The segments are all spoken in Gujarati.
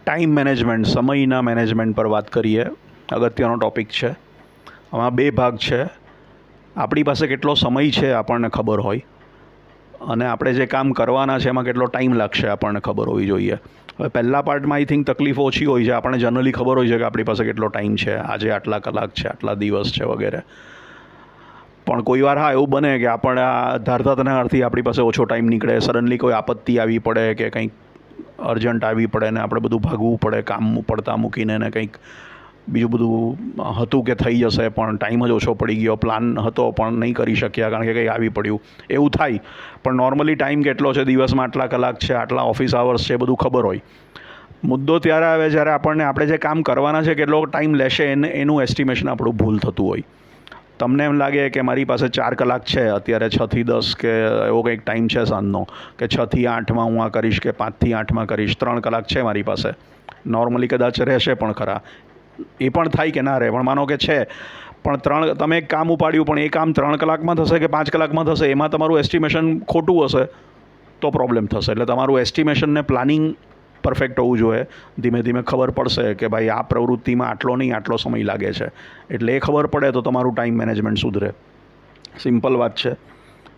ટાઈમ મેનેજમેન્ટ, સમયના મેનેજમેન્ટ પર વાત કરીએ. અગત્યનો ટૉપિક છે. આમાં બે ભાગ છે. આપણી પાસે કેટલો સમય છે આપણને ખબર હોય, અને આપણે જે કામ કરવાના છે એમાં કેટલો ટાઈમ લાગશે આપણને ખબર હોવી જોઈએ. હવે પહેલા પાર્ટમાં આઈ થિંક તકલીફ ઓછી હોય છે. આપણને જનરલી ખબર હોય છે કે આપણી પાસે કેટલો ટાઈમ છે, આજે આટલા કલાક છે, આટલા દિવસ છે વગેરે. પણ કોઈ વાર હા એવું બને કે આપણે આ ધારતા તનારથી આપણી પાસે ઓછો ટાઈમ નીકળે, સડનલી કોઈ આપત્તિ આવી પડે કે કંઈક અર્જન્ટ આવી પડે ને આપણે બધું ભાગવું પડે, કામ પડતા મૂકીને, ને કંઈક બીજું બધું હતું કે થઈ જશે પણ ટાઈમ જ ઓછો પડી ગયો, પ્લાન હતો પણ નહીં કરી શક્યા કારણ કે કંઈ આવી પડ્યું, એવું થાય. પણ નોર્મલી ટાઈમ કેટલો છે, દિવસમાં આટલા કલાક છે, આટલા ઓફિસ આવર્સ છે, બધું ખબર હોય. મુદ્દો ત્યારે આવે જ્યારે આપણે જે કામ કરવાના છે કેટલો ટાઈમ લેશે એનું એસ્ટિમેશન આપણું ભૂલ થતું હોય. તમને એમ લાગે કે મારી પાસે 4 કલાક છે, અત્યારે 6 થી 10 કે એવો કંઈક ટાઈમ છે સાંજનો, કે 6 થી 8માં હું આ કરીશ કે 5 થી 8માં કરીશ, 3 કલાક છે મારી પાસે. નોર્મલી કદાચ રહેશે પણ ખરા, એ પણ થાય કે ના રહે, પણ માનો કે છે. પણ તમે એક કામ ઉપાડ્યું પણ એ કામ 3 કલાકમાં થશે કે 5 કલાકમાં થશે, એમાં તમારું એસ્ટિમેશન ખોટું હશે તો પ્રોબ્લેમ થશે. એટલે તમારું એસ્ટિમેશન ને પ્લાનિંગ પરફેક્ટ હોવું જોઈએ. ધીમે ધીમે ખબર પડશે કે ભાઈ આ પ્રવૃત્તિમાં આટલો નહીં આટલો સમય લાગે છે, એટલે એ ખબર પડે તો તમારું ટાઈમ મેનેજમેન્ટ સુધરે. સિમ્પલ વાત છે.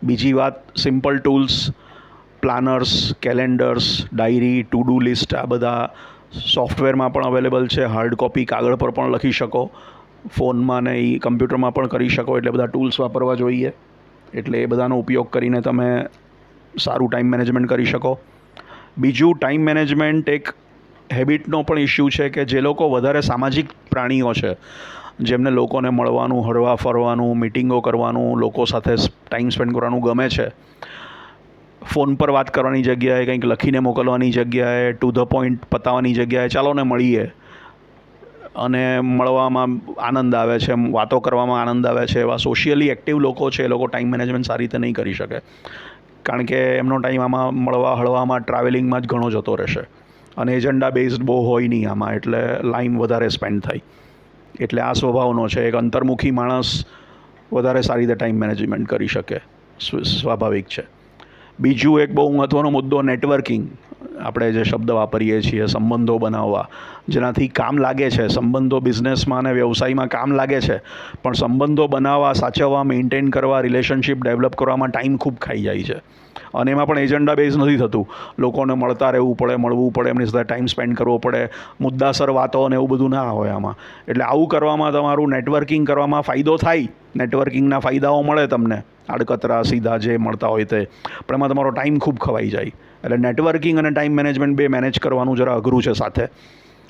બીજી વાત, simple tools, planners, calendars, diary, to do list, આ બધા સોફ્ટવેરમાં પણ અવેલેબલ છે. હાર્ડ કોપી કાગળ પર પણ લખી શકો, ફોનમાં ને એ કમ્પ્યુટરમાં પણ કરી શકો. એટલે બધા ટૂલ્સ વાપરવા જોઈએ. એટલે એ બધાનો ઉપયોગ કરીને તમે સારું ટાઈમ મેનેજમેન્ટ કરી શકો. બીજું, ટાઈમ મેનેજમેન્ટ એક હેબિટનો પણ ઇસ્યુ છે કે જે લોકો વધારે સામાજિક પ્રાણીઓ છે, જેમને લોકોને મળવાનું, હરવા ફરવાનું, મિટિંગો કરવાનું, લોકો સાથે ટાઈમ સ્પેન્ડ કરવાનું ગમે છે, ફોન પર વાત કરવાની જગ્યાએ, કંઈક લખીને મોકલવાની જગ્યાએ, ટુ ધ પોઈન્ટ પતાવવાની જગ્યાએ ચાલો ને મળીએ, અને મળવામાં આનંદ આવે છે, વાતો કરવામાં આનંદ આવે છે, એવા સોશિયલી એક્ટિવ લોકો છે, એ લોકો ટાઈમ મેનેજમેન્ટ સારી રીતે નહીં કરી શકે. કારણ કે એમનો ટાઈમ આમાં મળવા હળવામાં, ટ્રાવેલિંગમાં જ ઘણો જતો રહેશે, અને એજન્ડા બેઝડ બહુ હોય નહીં આમાં, એટલે લાઈમ વધારે સ્પેન્ડ થાય. એટલે આ સ્વભાવનો છે. એક અંતર્મુખી માણસ વધારે સારી રીતે ટાઈમ મેનેજમેન્ટ કરી શકે, સ્વાભાવિક છે. બીજું એક બહુ મહત્ત્વનો મુદ્દો, નેટવર્કિંગ. આપણે જે શબ્દ વાપરીએ છીએ, સંબંધો બનાવવા, જેનાથી કામ લાગે છે. સંબંધો બિઝનેસમાં અને વ્યવસાયમાં કામ લાગે છે, પણ સંબંધો બનાવવા, સાચવવા, મેન્ટેન કરવા, રિલેશનશિપ ડેવલપ કરવામાં ટાઈમ ખૂબ ખાઈ જાય છે. અને એમાં પણ એજન્ડા બેઝ નથી થતું. લોકોને મળતા રહેવું પડે, મળવું પડે, એમની સાથે ટાઈમ સ્પેન્ડ કરવો પડે, મુદ્દાસર વાતો અને એવું બધું ના હોય આમાં. એટલે આવું કરવામાં તમારું નેટવર્કિંગ કરવામાં ફાયદો થાય, નેટવર્કિંગના ફાયદાઓ મળે તમને, આડકતરા સીધા જે મળતા હોય તે, પણ એમાં તમારો ટાઈમ ખૂબ ખવાઈ જાય. એટલે નેટવર્કિંગ અને ટાઈમ મેનેજમેન્ટ બે મેનેજ કરવાનું જરા અઘરું છે સાથે.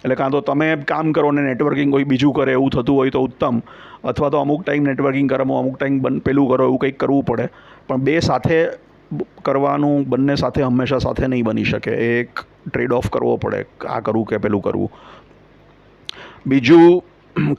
એટલે કાં તો તમે કામ કરો ને નેટવર્કિંગ કોઈ બીજું કરે, એવું થતું હોય તો ઉત્તમ, અથવા તો અમુક ટાઈમ નેટવર્કિંગ કરો, અમુક ટાઈમ પેલું કરો, એવું કંઈક કરવું પડે. પણ બે સાથે કરવાનું, બંને સાથે હંમેશા સાથે નહીં બની શકે. એક ટ્રેડ ઓફ કરવો પડે, આ કરવું કે પેલું કરવું. બીજું,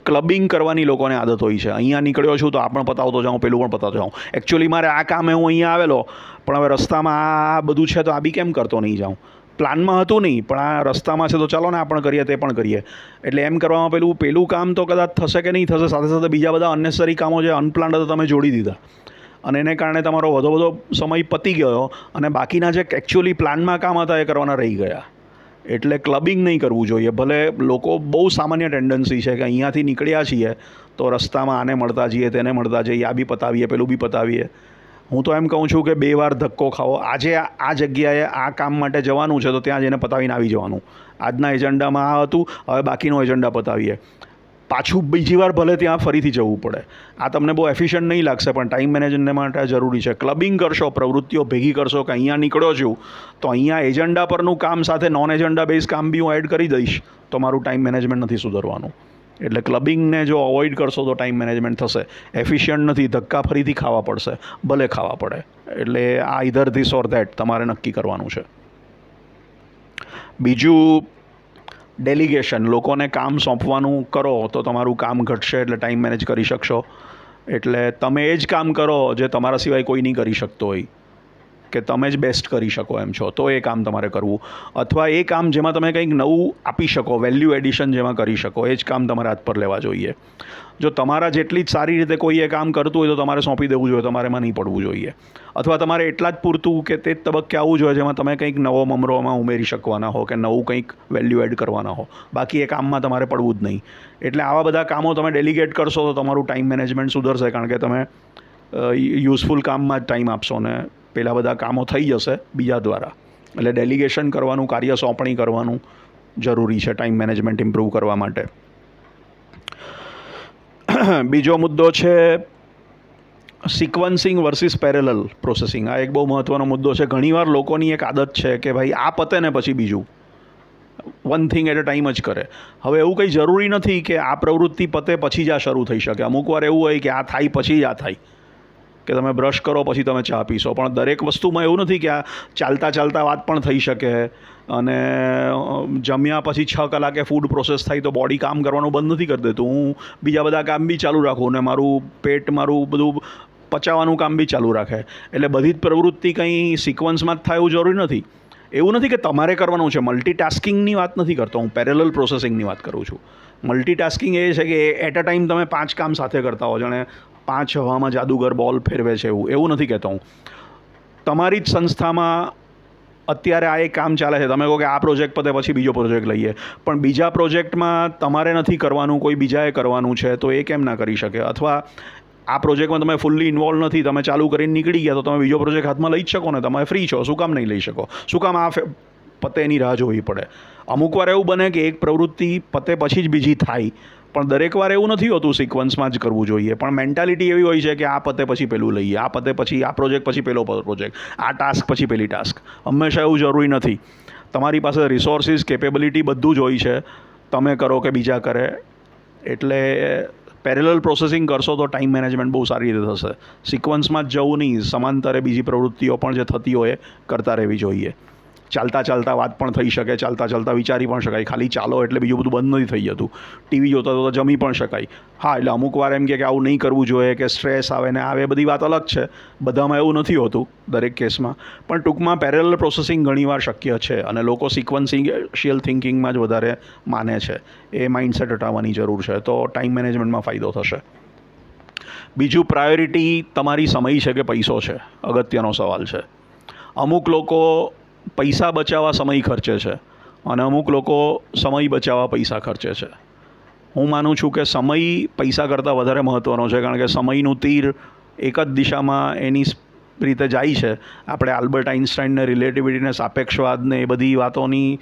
ક્લબિંગ કરવાની લોકોને આદત હોય છે. અહીંયા નીકળ્યો છું તો આ પણ પતાવતો જાઉં, પેલું પણ પતાવતો જાઉં. એકચ્યુઅલી મારે આ કામે હું અહીંયા આવેલો, પણ હવે રસ્તામાં આ બધું છે તો આ બી કેમ કરતો નહીં જાઉં. પ્લાનમાં હતું નહીં, પણ આ રસ્તામાં છે તો ચાલો ને આ પણ કરીએ, તે પણ કરીએ. એટલે એમ કરવામાં પેલું કામ તો કદાચ થશે કે નહીં થશે, સાથે સાથે બીજા બધા અનનેસરી કામો જે અનપ્લાન્ડ હતા તમે જોડી દીધા, અને એને કારણે તમારો બધો સમય પતી ગયો, અને બાકીના જે એકચ્યુઅલી પ્લાનમાં કામ હતા એ કરવાના રહી ગયા. એટલે ક્લબિંગ નહીં કરવું જોઈએ. ભલે લોકો, બહુ સામાન્ય ટેન્ડન્સી છે કે અહીંયાથી નીકળ્યા છીએ તો રસ્તામાં આને મળતા જઈએ, તેને મળતા જઈએ, આ બી પતાવીએ, પેલું બી પતાવીએ. હું તો એમ કહું છું કે 2 વાર ધક્કો ખાઓ. આજે આ જગ્યાએ આ કામ માટે જવાનું છે તો ત્યાં જઈને પતાવીને આવી જવાનું. આજના એજન્ડામાં આ હતું, હવે બાકીનો એજન્ડા પતાવીએ. પાછું બીજી વાર ભલે ત્યાં ફરીથી જવું પડે. આ તમને બહુ એફિશિયન્ટ નહીં લાગશે, પણ ટાઈમ મેનેજમેન્ટ માટે જરૂરી છે. ક્લબિંગ કરશો, પ્રવૃત્તિઓ ભેગી કરશો, કે અહીંયા નીકળ્યો છું તો અહીંયા એજન્ડા પરનું કામ સાથે નોન એજન્ડા બેઝ કામ બી હું એડ કરી દઈશ, તો મારું ટાઈમ મેનેજમેન્ટ નથી સુધરવાનું. એટલે ક્લબિંગને જો અવોઇડ કરશો તો ટાઈમ મેનેજમેન્ટ થશે. એફિશિયન્ટ નથી, ધક્કા ફરીથી ખાવા પડશે, ભલે ખાવા પડે. એટલે આ ઇધર ધીસ ઓર ધેટ તમારે નક્કી કરવાનું છે. બીજું, ડેલિગેશન. લોકોને કામ સોંપવાનું કરો તો તમારું કામ ઘટશે, એટલે ટાઈમ મેનેજ કરી શકશો. એટલે તમે એ જ કામ કરો જે તમારા સિવાય કોઈ નહીં કરી શકતો હોય. કે તમે જ બેસ્ટ કરી શકો એમ છો તો એ કામ તમારે કરવું, અથવા એ કામ જેમાં તમે કંઈક નવું આપી શકો, વેલ્યુ એડિશન જેમાં કરી શકો એ જ કામ તમારે હાથ પર લેવા જોઈએ. જો તમારા જેટલી જ સારી રીતે કોઈ એ કામ કરતું હોય તો તમારે સોંપી દેવું જોઈએ, તમારે એમાં નહીં પડવું જોઈએ. અથવા તમારે એટલા જ પૂરતું કે તે જ તબક્કે આવવું જોઈએ જેમાં તમે કંઈક નવો મમરોમાં ઉમેરી શકવાના હો કે નવું કંઈક વેલ્યુ એડ કરવાના હો. બાકી એ કામમાં તમારે પડવું જ નહીં. એટલે આવા બધા કામો તમે ડેલિગેટ કરશો તો તમારું ટાઈમ મેનેજમેન્ટ સુધરશે, કારણ કે તમે યુઝફુલ કામમાં જ ટાઈમ આપશો ને પેલા બધા કામો થઈ જશે બીજા દ્વારા. એટલે ડેલિગેશન કરવાનું, કાર્ય સોંપણી કરવાનું જરૂરી છે ટાઈમ મેનેજમેન્ટ ઇમ્પ્રૂવ કરવા માટે. બીજો મુદ્દો છે સિક્વન્સિંગ વર્સિસ પેરેલલ પ્રોસેસિંગ. આ એક બહુ મહત્ત્વનો મુદ્દો છે. ઘણીવાર લોકોની એક આદત છે કે ભાઈ આ પતે ને પછી બીજું, one thing at a time જ કરે. હવે એવું કંઈ જરૂરી નથી કે આ પ્રવૃત્તિ પતે પછી જ આ શરૂ થઈ શકે. અમુક વાર એવું હોય કે આ થાય પછી જ આ થાય, કે તમે બ્રશ કરો પછી તમે ચા પીશો. પણ દરેક વસ્તુમાં એવું નથી કે આ ચાલતા ચાલતા વાત પણ થઈ શકે, અને જમ્યા પછી 6 કલાકે ફૂડ પ્રોસેસ થાય તો બોડી કામ કરવાનું બંધ નથી કરી દેતું. હું બીજા બધા કામ બી ચાલુ રાખું ને મારું પેટ મારું બધું પચાવવાનું કામ બી ચાલુ રાખે. એટલે બધી જ પ્રવૃત્તિ કંઈ સિક્વન્સમાં જ થાય એવું જરૂરી નથી. એવું નથી કે તમારે કરવાનું છે. મલ્ટીટાસ્કિંગની વાત નથી કરતો હું, પેરેલલ પ્રોસેસિંગની વાત કરું છું. મલ્ટીટાસ્કિંગ એ છે કે એટ અ ટાઈમ તમે 5 કામ સાથે કરતા હો, જાણે 5 હવામાં જાદુગર બોલ ફેરવે છે એવું નથી કહેતો હું. તમારી જ સંસ્થામાં અત્યારે આ એક કામ ચાલે છે, તમે કહો કે આ પ્રોજેક્ટ પતે પછી બીજો પ્રોજેક્ટ લઈએ, પણ બીજા પ્રોજેક્ટમાં તમારે નથી કરવાનું, કોઈ બીજાએ કરવાનું છે, તો એ કેમ ના કરી શકે? અથવા આ પ્રોજેક્ટમાં તમે ફૂલ્લી ઇન્વોલ્વ નથી, તમે ચાલુ કરીને નીકળી ગયા તો તમે બીજો પ્રોજેક્ટ હાથમાં લઈ જ શકો ને, તમે ફ્રી છો, શું કામ નહીં લઈ શકો? શું કામ આ પતે એની રાહ જોવી પડે? અમુક વાર એવું બને કે એક પ્રવૃત્તિ પતે પછી જ બીજી થાય, પણ દરેક વાર એવું નથી હોતું સિક્વન્સમાં જ કરવું જોઈએ. પણ મેન્ટાલિટી એવી હોય છે કે આ પતે પછી પેલું લઈએ, આ પતે પછી આ પ્રોજેક્ટ પછી પેલો પ્રોજેક્ટ, આ ટાસ્ક પછી પેલી ટાસ્ક. હંમેશા એવું જરૂરી નથી. તમારી પાસે રિસોર્સિસ, કેપેબિલિટી બધું જ હોય છે, તમે કરો કે બીજા કરે. એટલે પેરેલલ પ્રોસેસિંગ કરશો તો ટાઈમ મેનેજમેન્ટ બહુ સારી રીતે થશે. સિક્વન્સમાં જ જવું નહીં, સમાંતરે બીજી પ્રવૃત્તિઓ પણ જે થતી હોય કરતા રહેવી જોઈએ. ચાલતા ચાલતા વાત પણ થઈ શકે, ચાલતા ચાલતા વિચારી પણ શકાય. ખાલી ચાલો એટલે બીજું બધું બંધ નથી થઈ જતું. ટીવી જોતા જોતા જમી પણ શકાય. હા, એટલે અમુક વાર એમ કે આવું નહીં કરવું જોઈએ, કે સ્ટ્રેસ આવે ને આવે, બધી વાત અલગ છે. બધામાં એવું નથી હોતું દરેક કેસમાં. પણ ટૂંકમાં પેરેલલ પ્રોસેસિંગ ઘણીવાર શક્ય છે, અને લોકો સિક્વન્શિયલ થિંકિંગમાં જ વધારે માને છે. એ માઇન્ડસેટ હટાવવાની જરૂર છે, તો ટાઈમ મેનેજમેન્ટમાં ફાયદો થશે. બીજું, પ્રાયોરિટી તમારી સમય છે કે પૈસો છે? અગત્યનો સવાલ છે. અમુક લોકો પૈસા બચાવવા સમય ખર્ચે છે, અને અમુક લોકો સમય બચાવવા પૈસા ખર્ચે છે. હું માનું છું કે સમય પૈસા કરતાં વધારે મહત્ત્વનો છે, કારણ કે સમયનું તીર એક જ દિશામાં એની રીતે જાય છે. આપણે આલ્બર્ટ આઇન્સ્ટાઈનને રિલેટિવિટીને, સાપેક્ષવાદને એ બધી વાતોની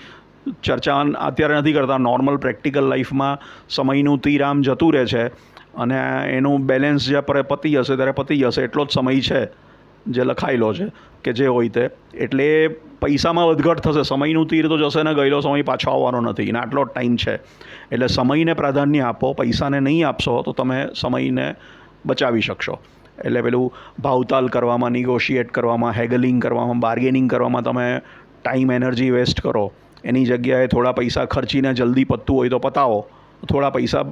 ચર્ચા અત્યારે નથી કરતા. નોર્મલ પ્રેક્ટિકલ લાઈફમાં સમયનું તીર આમ જતું રહે છે, અને એનું બેલેન્સ જ્યારે પતી જશે ત્યારે પતી જશે. એટલો જ સમય છે જે લખાયેલો છે કે જે હોય તે. એટલે પૈસામાં વધઘટ થશે. સમયનું તીર તો જશે ને ગયેલો સમય પાછો આવવાનો નથી, અને આટલો જ ટાઈમ છે. એટલે સમયને પ્રાધાન્ય આપો. પૈસાને નહીં આપશો તો તમે સમયને બચાવી શકશો. એટલે પેલું ભાવતાલ કરવામાં, નિગોશિએટ કરવામાં, હેગલિંગ કરવામાં, બાર્ગેનિંગ કરવામાં તમે ટાઈમ એનર્જી વેસ્ટ કરો. એની જગ્યાએ થોડા પૈસા ખર્ચીને જલ્દી પતતું હોય તો પતાવો. થોડા પૈસા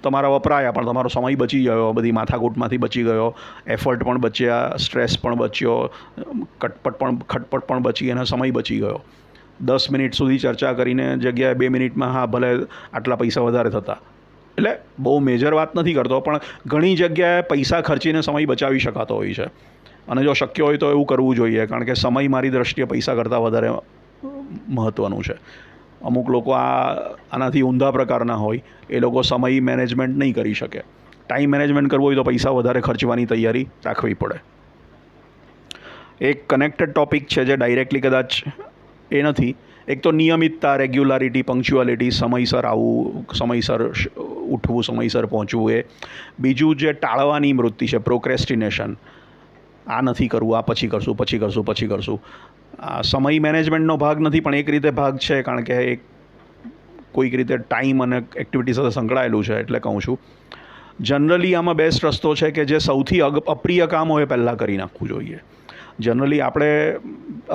તમારા વપરાયા પણ તમારો સમય બચી ગયો, બધી માથાકૂટમાંથી બચી ગયો, એફર્ટ પણ બચ્યા, સ્ટ્રેસ પણ બચ્યો, ખટપટ પણ બચી, અને સમય બચી ગયો. 10 મિનિટ સુધી ચર્ચા કરીને જગ્યાએ 2 મિનિટમાં હા ભલે આટલા પૈસા વધારે થતા. એટલે બહુ મેજર વાત નથી કરતો, પણ ઘણી જગ્યાએ પૈસા ખર્ચીને સમય બચાવી શકાતો હોય છે. અને જો શક્ય હોય તો એવું કરવું જોઈએ, કારણ કે સમય મારી દૃષ્ટિએ પૈસા કરતાં વધારે મહત્ત્વનું છે. અમુક લોકો આનાથી ઊંધા પ્રકારના હોય, એ લોકો સમય મેનેજમેન્ટ નહીં કરી શકે. ટાઈમ મેનેજમેન્ટ કરવું હોય તો પૈસા વધારે ખર્ચવાની તૈયારી રાખવી પડે. એક કનેક્ટેડ ટૉપિક છે જે ડાયરેક્ટલી કદાચ એ નથી. એક તો નિયમિતતા, રેગ્યુલારિટી, પંક્ચ્યુઆલિટી, સમયસર આવવું, સમયસર ઉઠવું, સમયસર પહોંચવું. એ બીજું જે ટાળવાની વૃત્તિ છે, પ્રોક્રેસ્ટિનેશન. આ નથી કરવું, આ પછી કરશું. આ સમય મેનેજમેન્ટનો ભાગ નથી, પણ એક રીતે ભાગ છે, કારણ કે એક કોઈક રીતે ટાઈમ અને એક્ટિવિટી સાથે સંકળાયેલું છે. એટલે કહું છું, જનરલી આમાં બેસ્ટ રસ્તો છે કે જે સૌથી અપ્રિય કામ હોય એ પહેલાં કરી નાખવું જોઈએ. જનરલી આપણે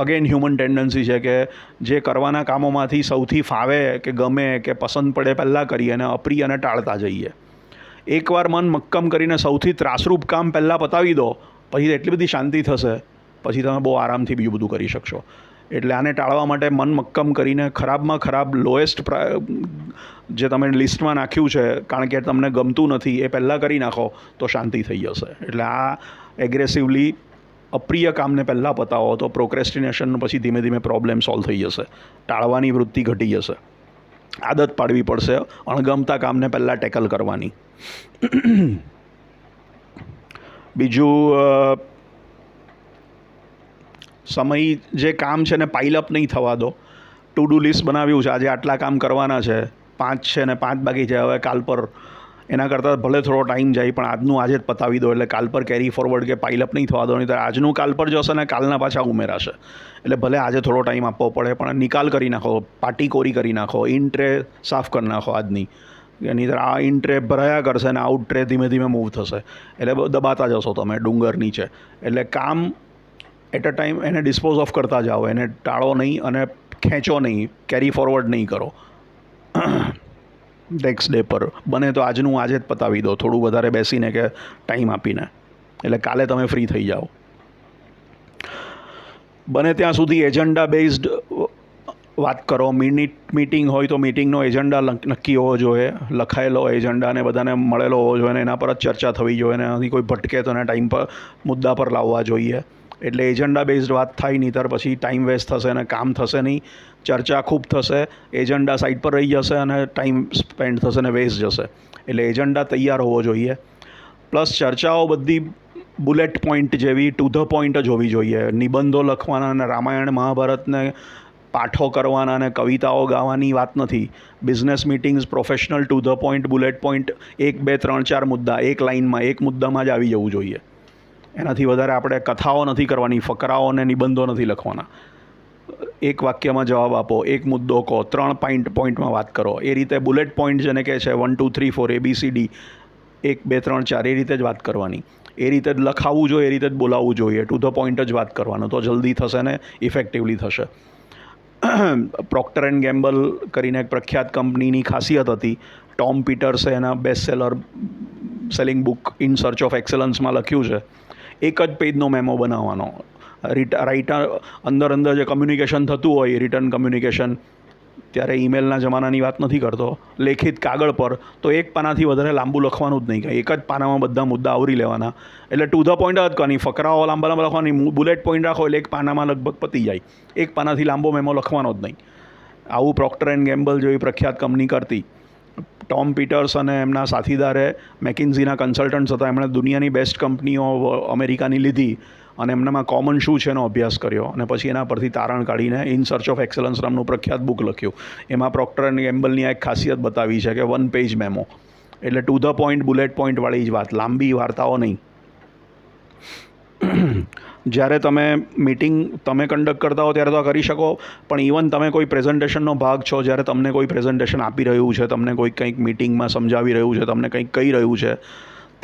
અગેન હ્યુમન ટેન્ડન્સી છે કે જે કરવાના કામોમાંથી સૌથી ફાવે કે ગમે કે પસંદ પડે પહેલાં કરીએ, અને અપ્રિય અને ટાળતા જઈએ. એકવાર મન મક્કમ કરીને સૌથી ત્રાસરૂપ કામ પહેલાં પતાવી દો, પછી એટલી બધી શાંતિ થશે પછી તમે બહુ આરામથી બીજું બધું કરી શકશો. એટલે આને ટાળવા માટે મન મક્કમ કરીને ખરાબમાં ખરાબ લોએસ્ટ જે તમે લિસ્ટમાં નાખ્યું છે, કારણ કે તમને ગમતું નથી, એ પહેલાં કરી નાખો તો શાંતિ થઈ જશે. એટલે આ એગ્રેસિવલી અપ્રિય કામને પહેલાં પતાવો તો પ્રોક્રેસ્ટિનેશન પછી ધીમે ધીમે પ્રોબ્લેમ સોલ્વ થઈ જશે, ટાળવાની વૃત્તિ ઘટી જશે. આદત પાડવી પડશે અણગમતા કામને પહેલાં ટેકલ કરવાની. બીજું, સમય જે કામ છે ને પાઇલઅપ નહીં થવા દો. ટુ ડુ લિસ્ટ બનાવ્યું છે, આજે આટલા કામ કરવાના છે, 5 છે ને 5 બાકી છે, હવે કાલ પર એના કરતાં ભલે થોડો ટાઈમ જાય પણ આજનું આજે જ પતાવી દો, એટલે કાલ પર કેરી ફોરવર્ડ કે પાઇલઅપ નહીં થવા દો, નહીં તો આજનું કાલ પર જશે ને કાલના પાછા ઉમેરાશે. એટલે ભલે આજે થોડો ટાઈમ આપવો પડે પણ નિકાલ કરી નાખો, પાટી કોરી કરી નાખો, ઇન ટ્રે સાફ કરી નાખો આજની. નહીં તો આ ઇન ટ્રે ભરાયા કરશે ને આઉટ ટ્રે ધીમે ધીમે મૂવ થશે, એટલે દબાતા જશો તમે ડુંગર નીચે. એટલે કામ એટ અ ટાઈમ એને ડિસ્પોઝ ઓફ કરતા જાઓ, એને ટાળો નહીં અને ખેંચો નહીં, કેરી ફોરવર્ડ નહીં કરો નેક્સ્ટ ડે પર. બને તો આજનું આજે જ પતાવી દો, થોડું વધારે બેસીને કે ટાઈમ આપીને, એટલે કાલે તમે ફ્રી થઈ જાઓ. બને ત્યાં સુધી એજન્ડા બેઝડ વાત કરો. મીટિંગ હોય તો મીટિંગનો એજન્ડા નક્કી હોવો જોઈએ, લખાયેલો એજન્ડાને બધાને મળેલો હોવો જોઈએ, અને એના પર જ ચર્ચા થવી જોઈએ, અને એનાથી કોઈ ભટકે તો એના ટાઈમ પર મુદ્દા પર લાવવા જોઈએ. એટલે એજન્ડા બેઝડ વાત થાય, નહીંતર પછી ટાઈમ વેસ્ટ થશે અને કામ થશે નહીં, ચર્ચા ખૂબ થશે, એજન્ડા સાઈડ પર રહી જશે અને ટાઈમ સ્પેન્ડ થશે અને વેસ્ટ જશે. એટલે એજન્ડા તૈયાર હોવો જોઈએ. પ્લસ ચર્ચાઓ બધી બુલેટ પોઈન્ટ જેવી ટુ ધ પોઈન્ટ જ હોવી જોઈએ. નિબંધો લખવાના અને રામાયણ મહાભારતને પાઠો કરવાના અને કવિતાઓ ગાવાની વાત નથી. Business meetings professional, to the point, bullet point, 1 2 3 4 મુદ્દા એક લાઇનમાં, એક મુદ્દામાં જ આવી જવું જોઈએ. એનાથી વધારે આપણે કથાઓ નથી કરવાની, ફકરાઓ અને નિબંધો નથી લખવાના. એક વાક્યમાં જવાબ આપો, એક મુદ્દો કહો, 3 પોઈન્ટમાં વાત કરો. એ રીતે બુલેટ પોઈન્ટ જેને કહે છે 1 2 3 4 ABCD, 1 2 3 4, એ રીતે જ વાત કરવાની. એ રીતે જ લખાવવું જોઈએ, એ રીતે જ બોલાવવું જોઈએ, ટુ ધ પોઈન્ટ જ વાત કરવાનું, તો જલ્દી થશે ને ઇફેક્ટિવલી થશે. પ્રોક્ટર એન્ડ ગેમ્બલ કરીને એક પ્રખ્યાત કંપનીની ખાસિયત હતી. ટોમ પીટર્સે એના best selling book in search of એક્સલન્સમાં લખ્યું છે, એક જ પેજનો મેમો બનાવવાનો. રાઇટર અંદર જે કમ્યુનિકેશન થતું હોય, રિટર્ન કમ્યુનિકેશન, ત્યારે ઈમેલના જમાનાની વાત નથી કરતો, લેખિત કાગળ પર, તો એક પાનાથી વધારે લાંબુ લખવાનું જ નહીં, કંઈ એક જ પાનામાં બધા મુદ્દા આવરી લેવાના. એટલે ટુ ધ પોઈન્ટ જ કરવાની, ફકરાઓ લાંબા લાંબા લખવાની, બુલેટ પોઈન્ટ રાખો એટલે એક પાનામાં લગભગ પતી જાય, એક પાનાથી લાંબો મેમો લખવાનો જ નહીં. આવું પ્રોક્ટર એન્ડ ગેમ્બલ જેવી પ્રખ્યાત કંપની કરતી. ટોમ પીટર્સ અને એમના સાથીદારે મેકિન્ઝીના કન્સલ્ટન્ટ્સ હતા, એમણે દુનિયાની બેસ્ટ કંપનીઓ અમેરિકાની લીધી અને એમનામાં કોમન શું છે એનો અભ્યાસ કર્યો, અને પછી એના પરથી તારણ કાઢીને ઇન સર્ચ ઓફ એક્સલન્સ નામનું પ્રખ્યાત બુક લખ્યું. એમાં પ્રોક્ટર એન્ડ ગેમ્બલની એક ખાસિયત બતાવી છે કે 1 પેજ મેમો, એટલે ટુ ધ પોઈન્ટ, બુલેટ પોઈન્ટવાળી જ વાત, લાંબી વાર્તાઓ નહીં. જ્યારે તમે મિટિંગ તમે કન્ડક્ટ કરતા હો ત્યારે તો કરી શકો, પણ ઇવન તમે કોઈ પ્રેઝન્ટેશનનો ભાગ છો, જ્યારે તમને કોઈ પ્રેઝન્ટેશન આપી રહ્યું છે, તમને કોઈ કંઈક મિટિંગમાં સમજાવી રહ્યું છે, તમને કંઈક કહી રહ્યું છે,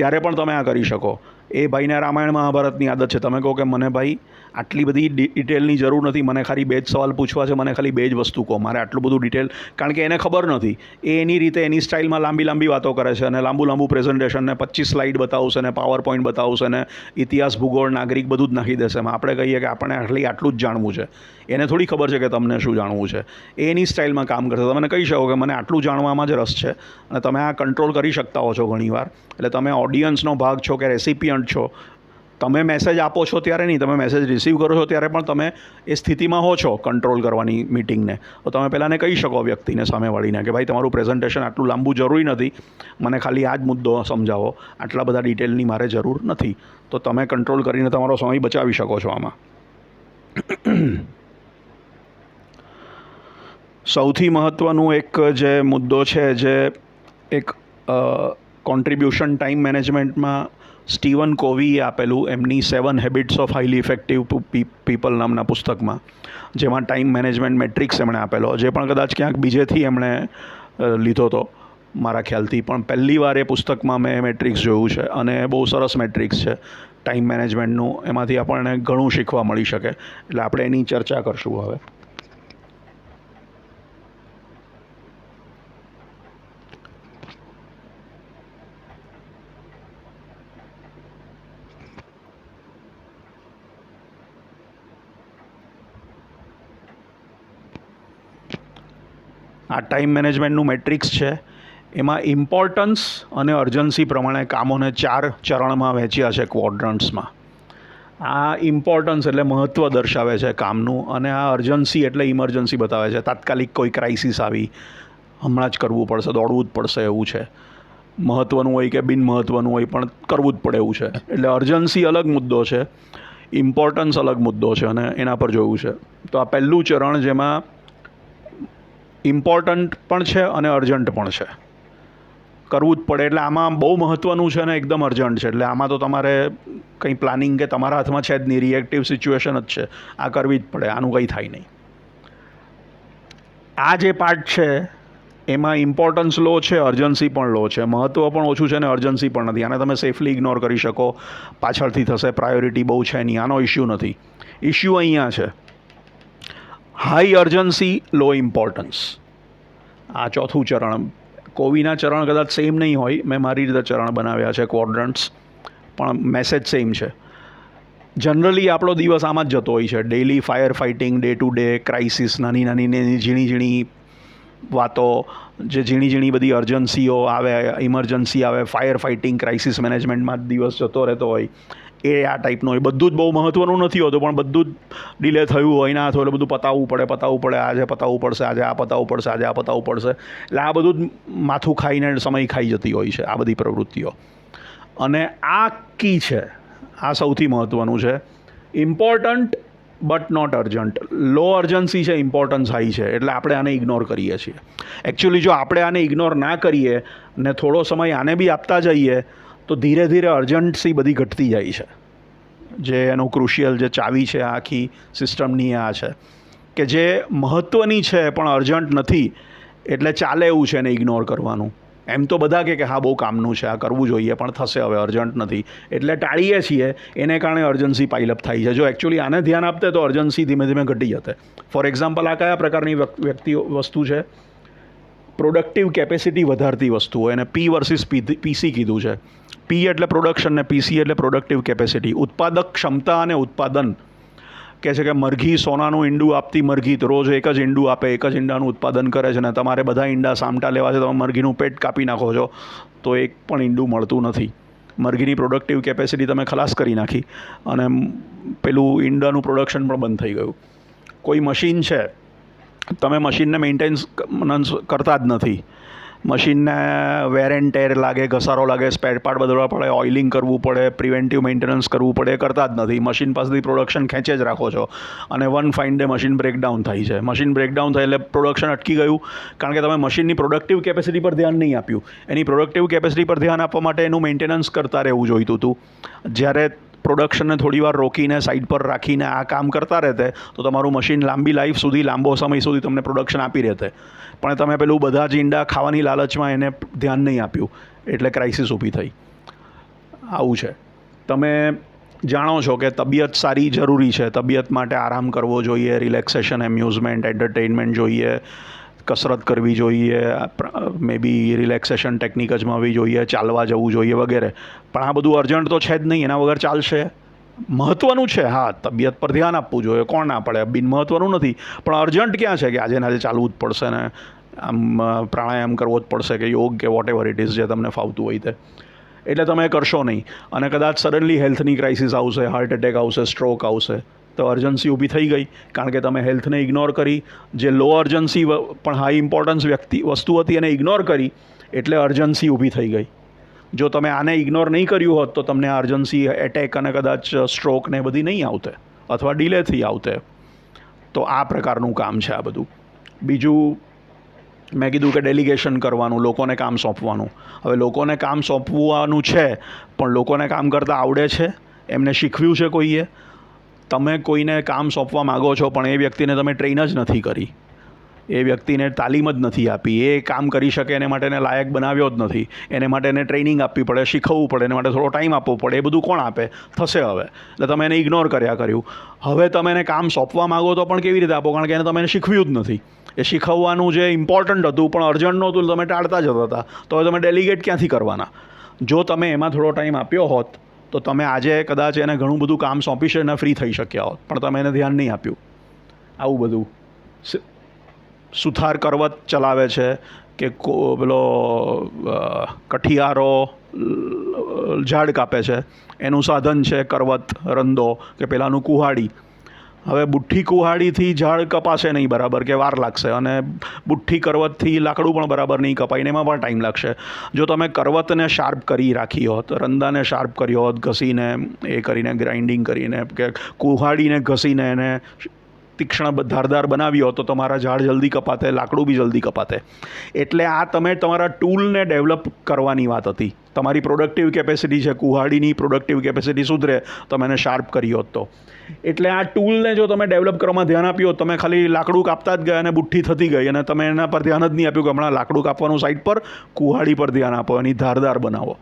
ત્યારે પણ તમે આ કરી શકો. એ ભાઈને રામાયણ મહાભારતની આદત છે. તમે કહો કે મને ભાઈ આટલી બધી ડિટેલની જરૂર નથી, મને ખાલી 2 જ સવાલ પૂછવા છે, મને ખાલી 2 જ વસ્તુ કહો, મારે આટલું બધું ડિટેલ, કારણ કે એને ખબર નથી. એ એની રીતે એની સ્ટાઇલમાં લાંબી વાતો કરે છે અને લાંબુ પ્રેઝન્ટેશન ને 25 સ્લાઇડ બતાવશે ને પાવર પોઈન્ટ બતાવશે ને ઇતિહાસ, ભૂગોળ, નાગરિક બધું જ નાખી દેશે. આપણે કહીએ કે આપણે આટલું જ જાણવું છે, એને થોડી ખબર છે કે તમને શું જાણવું છે. એ એની સ્ટાઇલમાં કામ કરશે. તમે કહી શકો કે મને આટલું જાણવામાં જ રસ છે, અને તમે આ કંટ્રોલ કરી શકતા હો છો ઘણીવાર. એટલે તમે ઓડિયન્સનો ભાગ છો કે રેસિપિયન્ટ છો, તમે મેસેજ આપો છો ત્યારે નહીં, તમે મેસેજ રિસીવ કરો છો ત્યારે પણ તમે એ સ્થિતિમાં હો છો કંટ્રોલ કરવાની મીટિંગને. તો તમે પહેલાંને કહી શકો વ્યક્તિને, સામેવાળીને, કે ભાઈ તમારું પ્રેઝન્ટેશન આટલું લાંબુ જરૂરી નથી, મને ખાલી આ જ મુદ્દો સમજાવો, આટલા બધા ડિટેલની મારે જરૂર નથી. તો તમે કંટ્રોલ કરીને તમારો સમય બચાવી શકો છો આમાં. સૌથી મહત્ત્વનું એક જે મુદ્દો છે, જે એક કોન્ટ્રીબ્યુશન ટાઈમ મેનેજમેન્ટમાં સ્ટીવન કોવીએ આપેલું, એમની 7 habits of highly effective people નામના પુસ્તકમાં, જેમાં ટાઈમ મેનેજમેન્ટ મેટ્રિક્સ એમણે આપેલો, જે પણ કદાચ ક્યાંક બીજેથી એમણે લીધો હતો મારા ખ્યાલથી, પણ પહેલી વાર એ પુસ્તકમાં મેં મેટ્રિક્સ જોયું છે, અને બહુ સરસ મેટ્રિક્સ છે ટાઈમ મેનેજમેન્ટનું. એમાંથી આપણને ઘણું શીખવા મળી શકે. એટલે આપણે એની ચર્ચા કરશું હવે. આ ટાઈમ મેનેજમેન્ટનું મેટ્રિક્સ છે. એમાં ઇમ્પોર્ટન્સ અને અર્જન્સી પ્રમાણે કામોને 4 ચરણમાં વહેંચ્યા છે, ક્વોડ્રન્ટ્સમાં. આ ઇમ્પોર્ટન્સ એટલે મહત્ત્વ દર્શાવે છે કામનું, અને આ અર્જન્સી એટલે ઇમરજન્સી બતાવે છે. તાત્કાલિક કોઈ ક્રાઇસિસ આવી, હમણાં જ કરવું પડશે, દોડવું જ પડશે એવું છે. મહત્ત્વનું હોય કે બિન મહત્ત્વનું હોય પણ કરવું જ પડે એવું છે. એટલે અર્જન્સી અલગ મુદ્દો છે, ઇમ્પોર્ટન્સ અલગ મુદ્દો છે, અને એના પર જોયું છે. તો આ પહેલું ચરણ જેમાં ઇમ્પોર્ટન્ટ પણ છે અને અર્જન્ટ પણ છે. કરવું જ પડે એટલે આમાં બહુ મહત્ત્વનું છે ને એકદમ અર્જન્ટ છે. એટલે આમાં તો તમારે કંઈ પ્લાનિંગ કે તમારા હાથમાં છે જ નહીં, રિએક્ટિવ સિચ્યુએશન જ છે. આ કરવી જ પડે, આનું કંઈ થાય નહીં. આ જે પાર્ટ છે એમાં ઇમ્પોર્ટન્સ લો છે, અર્જન્સી પણ લો છે, મહત્ત્વ પણ ઓછું છે અને અર્જન્સી પણ નથી. આને તમે સેફલી ઇગ્નોર કરી શકો, પાછળથી થશે, પ્રાયોરિટી બહુ છે નહીં, આનો ઇશ્યુ નથી. ઇશ્યુ અહીંયા છે હાઈ અર્જન્સી, લો ઇમ્પોર્ટન્સ. આ ચોથું ચરણ. કોવીના ચરણ કદાચ સેમ નહીં હોય, મેં મારી રીતે ચરણ બનાવ્યા છે ક્વોડ્રન્ટ્સ, પણ મેસેજ સેમ છે. જનરલી આપણો દિવસ આમાં જ જતો હોય છે. Daily fire fighting, day to day crisis, નાની નાની ઝીણી ઝીણી વાતો, જે ઝીણી ઝીણી બધી અર્જન્સીઓ આવે, ઇમરજન્સી આવે, ફાયર ફાઇટિંગ, ક્રાઇસિસ મેનેજમેન્ટમાં જ દિવસ જતો રહેતો હોય. એ આ ટાઈપનું હોય. બધું જ બહુ મહત્ત્વનું નથી હોતું, પણ બધું જ ડિલે થયું હોય ના થયું એટલે બધું પતાવવું પડે. આજે પતાવવું પડશે, આજે આ પતાવવું પડશે, આજે આ પતાવવું પડશે. એટલે આ બધું જ માથું ખાઈને સમય ખાઈ જતી હોય છે આ બધી પ્રવૃત્તિઓ. અને આ કી છે, આ સૌથી મહત્ત્વનું છે. Important but not urgent. Low urgency છે, ઇમ્પોર્ટન્સ હાઈ છે, એટલે આપણે આને ઇગ્નોર કરીએ છીએ. એકચ્યુઅલી જો આપણે આને ઇગ્નોર ના કરીએ ને થોડો સમય આને બી આપતા જઈએ તો ધીરે ધીરે અર્જન્સી બધી ઘટતી જાય છે. જે એનું ક્રુશિયલ જે ચાવી છે આખી સિસ્ટમની આ છે કે જે મહત્ત્વની છે પણ અર્જન્ટ નથી, એટલે ચાલે એવું છે એને ઇગ્નોર કરવાનું. એમ તો બધા કે હા બહુ કામનું છે, આ કરવું જોઈએ, પણ થશે હવે, અર્જન્ટ નથી, એટલે ટાળીએ છીએ. એને કારણે અર્જન્સી પાઇલઅપ થાય છે. જો એકચ્યુઅલી આને ધ્યાન આપતે તો અર્જન્સી ધીમે ધીમે ઘટી જતે. ફોર એક્ઝામ્પલ, આ કયા પ્રકારની વસ્તુ છે? પ્રોડક્ટિવ કેપેસિટી વધારતી વસ્તુઓ. એને પી વર્સિસ પીસી કીધું છે. પી એટલે પ્રોડક્શન ને પીસી એટલે પ્રોડક્ટિવ કેપેસિટી. ઉત્પાદક ક્ષમતા અને ઉત્પાદન કહે છે કે મરઘી સોનાનું ઈંડું આપતી મરઘી તો રોજ એક જ ઈંડું આપે, એક જ ઈંડાનું ઉત્પાદન કરે છે, ને તમારે બધા ઈંડા સામટા લેવા છે, તમે મરઘીનું પેટ કાપી નાખો છો તો એક પણ ઈંડું મળતું નથી. મરઘીની પ્રોડક્ટિવ કેપેસિટી તમે ખલાસ કરી નાખી અને પેલું ઈંડાનું પ્રોડક્શન પણ બંધ થઈ ગયું. કોઈ મશીન છે, તમે મશીનને મેન્ટેનન્સ કરતા જ નથી. મશીનને વેર એન્ડ ટેર લાગે, ઘસારો લાગે, સ્પેર પાર્ટ બદલવા પડે, ઓઇલિંગ કરવું પડે, પ્રિવેન્ટિવ મેન્ટેનન્સ કરવું પડે, એ કરતા જ નથી. મશીન પાસેથી પ્રોડક્શન ખેંચે જ રાખો છો અને one fine day machine breakdown થાય છે. મશીન બ્રેકડાઉન થાય એટલે પ્રોડક્શન અટકી ગયું, કારણ કે તમે મશીનની પ્રોડક્ટિવ કેપેસિટી પર ધ્યાન નહીં આપ્યું. એની પ્રોડક્ટિવ કેપેસિટી પર ધ્યાન આપવા માટે એનું મેન્ટેનન્સ કરતા રહેવું જોઈતું હતું. જ્યારે પ્રોડક્શનને થોડીવાર રોકીને સાઈડ પર રાખીને આ કામ કરતા રહેતે તો તમારું મશીન લાંબી લાઈફ સુધી, લાંબો સમય સુધી તમને પ્રોડક્શન આપી રહેતે. પણ તમે પેલું બધા જ ઈંડા ખાવાની લાલચમાં એને ધ્યાન નહીં આપ્યું, એટલે ક્રાઇસિસ ઊભી થઈ. આવું છે. તમે જાણો છો કે તબિયત સારી જરૂરી છે. તબિયત માટે આરામ કરવો જોઈએ, રિલેક્સેશન, એમ્યુઝમેન્ટ, એન્ટરટેઇનમેન્ટ જોઈએ, કસરત કરવી જોઈએ, મે બી રિલેક્સેશન ટેકનિક અજમાવવી જોઈએ, ચાલવા જવું જોઈએ વગેરે. પણ આ બધું અર્જન્ટ તો છે જ નહીં, એના વગર ચાલશે. મહત્ત્વનું છે, હા, તબિયત પર ધ્યાન આપવું જોઈએ, કોણ ના પડે, બિન મહત્ત્વનું નથી. પણ અર્જન્ટ ક્યાં છે કે આજે ને આજે ચાલવું જ પડશે ને આમ પ્રાણાયામ કરવો જ પડશે કે યોગ કે વોટ એવર ઇટ ઇઝ, જે તમને ફાવતું હોય તે. એટલે તમે કરશો નહીં અને કદાચ સડનલી હેલ્થની ક્રાઇસિસ આવશે, હાર્ટ એટેક આવશે, સ્ટ્રોક આવશે, તો અર્જન્સી ઊભી થઈ ગઈ, કારણ કે તમે હેલ્થને ઇગ્નોર કરી. જે લો અર્જન્સી પણ હાઈ ઇમ્પોર્ટન્સ વસ્તુ હતી એને ઇગ્નોર કરી, એટલે અર્જન્સી ઊભી થઈ ગઈ. જો તમે આને ઇગ્નોર નહીં કર્યું હોત તો તમને અર્જન્સી, એટેક અને કદાચ સ્ટ્રોક ને બધી નહીં આવતે, અથવા ડિલેથી આવતે. તો આ પ્રકારનું કામ છે આ બધું. બીજું મેં કીધું કે ડેલિગેશન કરવાનું, લોકોને કામ સોંપવાનું. હવે લોકોને કામ સોંપવાનું છે, પણ લોકોને કામ કરતાં આવડે છે? એમને શીખવ્યું છે કોઈએ? તમે કોઈને કામ સોંપવા માગો છો પણ એ વ્યક્તિને તમે ટ્રેન જ નથી કરી, એ વ્યક્તિને તાલીમ જ નથી આપી, એ કામ કરી શકે એને માટે એને લાયક બનાવ્યો જ નથી. એને માટે એને ટ્રેનિંગ આપવી પડે, શીખવવું પડે, એને માટે થોડો ટાઈમ આપવો પડે. એ બધું કોણ આપે? થશે હવે. એટલે તમે એને ઇગ્નોર કર્યું. હવે તમે એને કામ સોંપવા માગો તો પણ કેવી રીતે આપો? કારણ કે એને તમે એને શીખવ્યું જ નથી. એ શીખવવાનું જે ઇમ્પોર્ટન્ટ હતું પણ અર્જન્ટ નહોતું, તમે ટાળતા જતા હતા. તો હવે તમે ડેલિગેટ ક્યાંથી કરવાના? જો તમે એમાં થોડો ટાઈમ આપ્યો હોત તો તમે આજે કદાચ એને ઘણું બધું કામ સોંપી છે અને ફ્રી થઈ શક્યા હોત, પણ તમે એને ધ્યાન નહીં આપ્યું. આવું બધું સુથાર કરવત ચલાવે છે કે પેલો કઠિયારો ઝાડ કાપે છે એનું સાધન છે કરવત, રંદો કે પેલાનું કુહાડી. હવે બુઠ્ઠી કુહાડીથી ઝાડ કપાશે નહીં બરાબર કે વાર લાગશે, અને બુઠ્ઠી કરવતથી લાકડું પણ બરાબર નહીં કપાય ને એમાં પણ ટાઈમ લાગશે. જો તમે કરવતને શાર્પ કરી રાખી હોત, રંદાને શાર્પ કર્યો હોત ઘસીને, એ કરીને ગ્રાઇન્ડિંગ કરીને, કે કુહાડીને ઘસીને એને તીક્ષ્ણ ધારદાર બનાવી હોત તો તમારા ઝાડ જલ્દી કપાતે, લાકડું બી જલ્દી કપાતે. એટલે આ તમે તમારા ટૂલને ડેવલપ કરવાની વાત હતી. તમારી પ્રોડક્ટિવ કેપેસિટી છે, કુહાડીની પ્રોડક્ટિવ કેપેસિટી સુધરે તમે એને શાર્પ કરી હોત તો. એટલે આ ટૂલને જો તમે ડેવલપ કરવામાં ધ્યાન આપ્યું, તમે ખાલી લાકડું કાપતા જ ગયા અને બુઠ્ઠી થતી ગઈ, અને તમે એના પર ધ્યાન જ નહીં આપ્યું કે હમણાં લાકડું કાપવાનું સાઈડ પર, કુહાડી પર ધ્યાન આપો, એની ધારદાર બનાવો.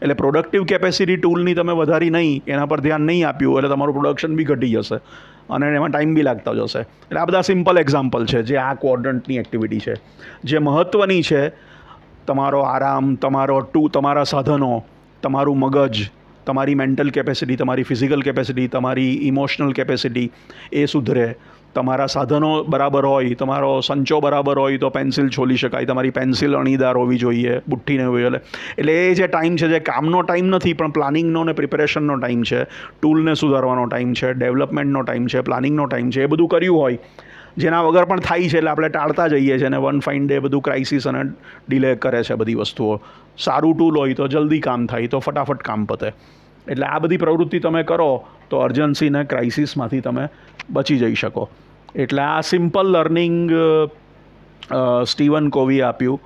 એટલે પ્રોડક્ટિવ કેપેસિટી ટૂલની તમે વધારી નહીં, એના પર ધ્યાન નહીં આપ્યું, એટલે તમારું પ્રોડક્શન બી ઘટી જશે અને એમાં ટાઈમ બી લાગતો જશે. એટલે આ બધા સિમ્પલ એક્ઝામ્પલ છે જે આ ક્વોડ્રન્ટની એક્ટિવિટી છે. જે મહત્ત્વની છે, તમારો આરામ, તમારા સાધનો, તમારું મગજ, તમારી મેન્ટલ કેપેસિટી, તમારી ફિઝિકલ કેપેસિટી, તમારી ઇમોશનલ કેપેસિટી એ સુધરે. તમારા સાધનો બરાબર હોય, તમારો સંચો બરાબર હોય તો પેન્સિલ છોલી શકાય, તમારી પેન્સિલ અણીદાર હોવી જોઈએ, બુઠ્ઠી નહીં હોવી જોઈએ. એટલે એ જે ટાઈમ છે, જે કામનો ટાઈમ નથી પણ પ્લાનિંગનો ને પ્રિપેરેશનનો ટાઈમ છે, ટૂલને સુધારવાનો ટાઈમ છે, ડેવલપમેન્ટનો ટાઈમ છે, પ્લાનિંગનો ટાઈમ છે, એ બધું કર્યું હોય, જેના વગર પણ થાય છે. એટલે આપણે ટાળતા જઈએ છીએ અને વન ફાઇન ડે બધું ક્રાઇસિસ અને ડિલે કરે છે બધી વસ્તુઓ. સારું ટૂલ હોય તો જલ્દી કામ થાય, તો ફટાફટ કામ પતે. એટલે આ બધી પ્રવૃત્તિ તમે કરો તો અર્જન્સી ને ક્રાઇસિસમાંથી તમે બચી જઈ શકો. એટલે આ સિમ્પલ લર્નિંગ સ્ટીવન કોવીએ આપ્યું.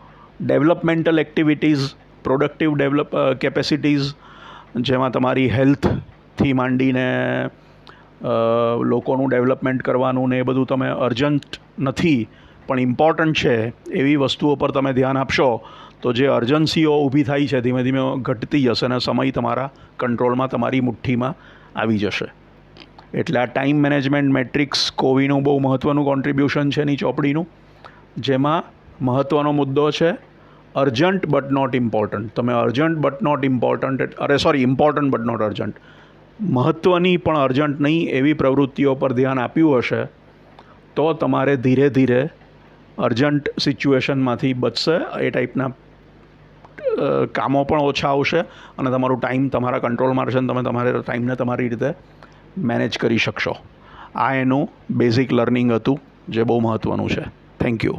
ડેવલપમેન્ટલ એક્ટિવિટીઝ, પ્રોડક્ટિવ કેપેસિટીઝ, જેમાં તમારી હેલ્થથી માંડીને લોકોનું ડેવલપમેન્ટ કરવાનું ને એ બધું તમે અર્જન્ટ નથી પણ ઇમ્પોર્ટન્ટ છે એવી વસ્તુઓ પર તમે ધ્યાન આપશો તો જે અર્જન્સીઓ ઊભી થાય છે ધીમે ધીમે ઘટતી જશે અને સમય તમારા કંટ્રોલમાં, તમારી મુઠ્ઠીમાં આવી જશે. એટલે આ ટાઈમ મેનેજમેન્ટ મેટ્રિક્સ કોવીનું બહુ મહત્ત્વનું કોન્ટ્રીબ્યુશન છે એની ચોપડીનું, જેમાં મહત્ત્વનો મુદ્દો છે અર્જન્ટ બટ નોટ ઇમ્પોર્ટન્ટ. તમે urgent but not important, important but not urgent, મહત્ત્વની પણ અર્જન્ટ નહીં એવી પ્રવૃત્તિઓ પર ધ્યાન આપ્યું હશે તો તમારે ધીરે ધીરે અર્જન્ટ સિચ્યુએશનમાંથી બચશે. એ ટાઈપના કામો પણ ઓછા આવશે અને તમારું ટાઈમ તમારા કંટ્રોલમાં રહેશે અને તમે તમારા ટાઈમને તમારી રીતે મેનેજ કરી શકશો. આ એનું બેઝિક લર્નિંગ હતું જે બહુ મહત્ત્વનું છે. Thank you.